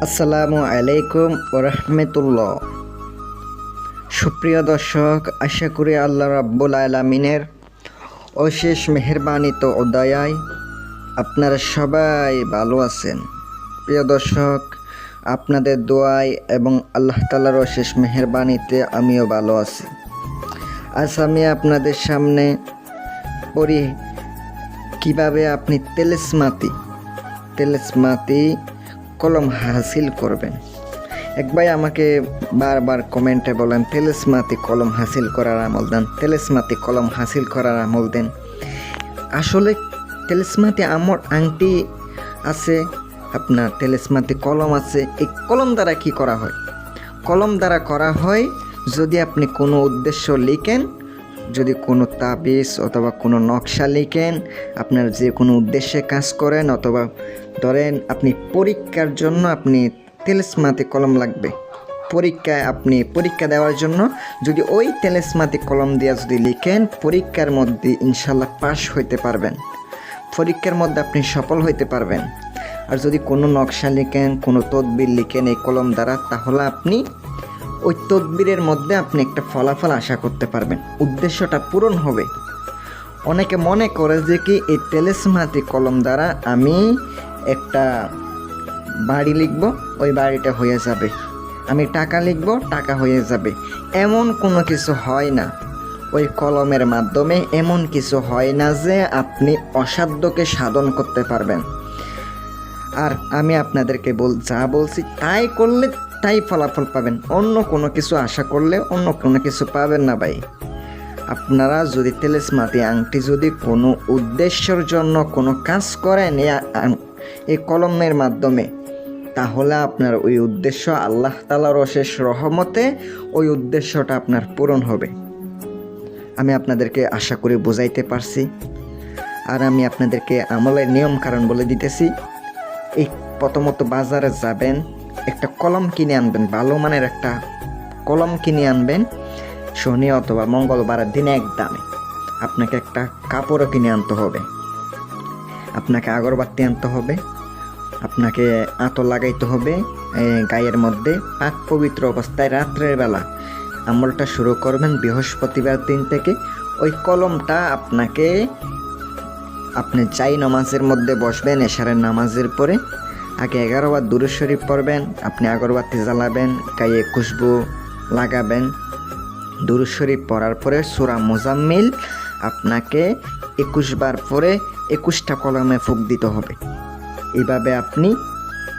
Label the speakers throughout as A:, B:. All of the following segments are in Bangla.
A: আসসালামু আলাইকুম ওরহমতুল্লাহ। সুপ্রিয় দর্শক, আশা করি আল্লাহ রাব্বুল আলামিনের অশেষ মেহেরবানিতে ও দয়ায় আপনারা সবাই ভালো আছেন। প্রিয় দর্শক, আপনাদের দোয়ায় এবং আল্লাহ তাআলার অশেষ মেহেরবানিতে আমিও ভালো আছি। আজ আমি আপনাদের সামনে পড়ি কিভাবে আপনি তেলেসমাতি কলম হাসিল করবেন। এক ভাই আমাকে বারবার কমেন্টে বলেন তেলেসমাতি কলম হাসিল করার আমল দেন, তেলেসমাতি কলম হাসিল করার আমল দেন। আসলে তেলেসমাতি আমার আংটি আছে, আপনার তেলেসমাতি কলম আছে। এই কলম দ্বারা কি করা হয়? কলম দ্বারা করা হয় যদি আপনি কোনো উদ্দেশ্য লিখেন, যদি কোনো তাবিজ অথবা কোনো নকশা লিখেন, আপনার যে কোনো উদ্দেশ্যে কাজ করেন, অথবা ধরেন আপনি পরীক্ষার জন্য আপনি তেলেসমাতি কলম লাগবে, পরীক্ষা দেওয়ার জন্য যদি ওই তেলেসমাতি কলম দিয়ে যদি লিখেন, পরীক্ষার মধ্যে ইনশাল্লাহ পাস হইতে পারবেন, পরীক্ষার মধ্যে আপনি সফল হইতে পারবেন। আর যদি কোনো নকশা লিখেন, কোনো তদবির লিখেন এই কলম দ্বারা, তাহলে আপনি ওই তদবিরের মধ্যে আপনি একটা ফলাফল আশা করতে পারবেন, উদ্দেশ্যটা পূরণ হবে। অনেকে মনে করে যে কি এই তেলেসমাতি কলম দ্বারা আমি একটা বাড়ি লিখব, ওই বাড়িটা হয়ে যাবে, আমি টাকা লিখব, টাকা হয়ে যাবে। এমন কোনো কিছু হয় না। ওই কলমের মাধ্যমে এমন কিছু হয় না যে আপনি অসাধ্যকে সাধন করতে পারবেন। আর আমি আপনাদেরকে যা বলছি তাই করলে তাই ফলাফল পাবেন, অন্য কোনো কিছু আশা করলে অন্য কোনো কিছু পাবেন না ভাই। আপনারা যদি তেলেসমাতি আংটি যদি কোনো উদ্দেশ্যের জন্য কোনো কাজ করেন এই কলমের মাধ্যমে, তাহলে আপনার ওই উদ্দেশ্য আল্লাহ তাআলার অশেষ রহমতে ওই উদ্দেশ্যটা আপনার পূরণ হবে। আমি আপনাদেরকে আশা করি বোঝাইতে পারছি। আর আমি আপনাদেরকে আমলের নিয়ম কারণ বলে দিতেছি। এই প্রথমত বাজারে যাবেন, একটা কলম কিনে আনবেন, ভালো মানের একটা কলম কিনে আনবেন। শনি অথবা মঙ্গলবারের দিনে এক দামে আপনাকে একটা কাপড়ও কিনে আনতে হবে, আপনাকে আগরবাতি আনতে হবে, আপনাকে আতর লাগাইতে হবে গায়ের মধ্যে। পাক পবিত্র অবস্থায় রাত্রের বেলা আমলটা শুরু করবেন বৃহস্পতিবার দিন থেকে। ওই কলমটা আপনি যাই নামাজের মধ্যে বসবেন, এশারের নামাজের পরে আগে 11 বার দুরূদ শরীফ পড়বেন, আপনি আগরবাতি জ্বালাবেন, গায়ে খুশবু লাগাবেন। দুরূদ শরীফ পড়ার পরে সূরা মুজাম্মিল আপনাকে 21 বার পরে 21টা কলমে ফুঁক দিতে হবে। এইভাবে আপনি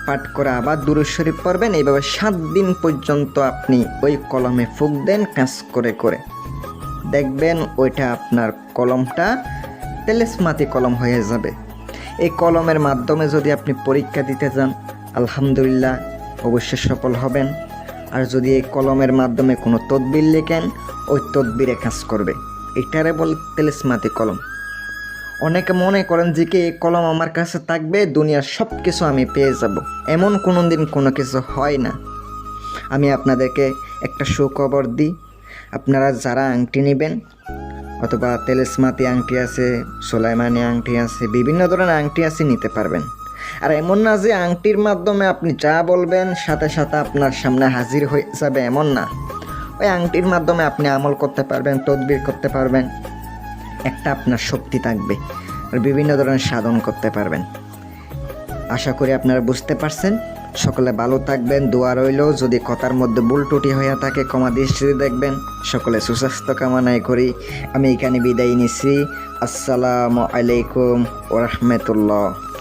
A: পাঠ করে আবার দুরূদ শরীফ পড়বেন। এইভাবে 7 দিন পর্যন্ত আপনি ওই কলমে ফুঁক দেন কাজ করে করে, দেখবেন ওইটা আপনার কলমটা তেলেসমাতি কলম হয়ে যাবে। এই কলমের মাধ্যমে যদি আপনি পরীক্ষা দিতে যান, আলহামদুলিল্লাহ অবশ্যই সফল হবেন। আর যদি এই কলমের মাধ্যমে কোনো তদবির লেখেন, ওই তদবিরে কাজ করবে। এটারে বলে তেলেসমাতি কলম। অনেকে মনে করেন যে কি এই কলম আমার কাছে থাকবে, দুনিয়ার সব কিছু আমি পেয়ে যাব। এমন কোনো দিন কোনো কিছু হয় না। আমি আপনাদেরকে একটা সুখবর দিই, আপনারা যারা আংটি নেবেন, অথবা তেলেসমাতি আংটি আছে, সোলাইমানি আংটি আছে, বিভিন্ন ধরনের আংটি আছে, নিতে পারবেন। আর এমন না যে আংটির মাধ্যমে আপনি যা বলবেন সাথে সাথে আপনার সামনে হাজির হয়ে যাবে, এমন না। ওই আংটির মাধ্যমে আপনি আমল করতে পারবেন, তদবির করতে পারবেন, একটা আপনার শক্তি থাকবে, আর বিভিন্ন ধরনের সাধন করতে পারবেন। আশা করি আপনারা বুঝতে পারছেন। সকলে ভালো থাকবেন, দোয়া রইল। যদি কথার মধ্যে ভুল ত্রুটি হয়ে থাকে ক্ষমা দৃষ্টিতে দেখবেন। সকলে সুস্বাস্থ্য কামনায় করি আমি এখানে বিদায় নিচ্ছি। আসসালামু আলাইকুম ওয়া রাহমাতুল্লাহ।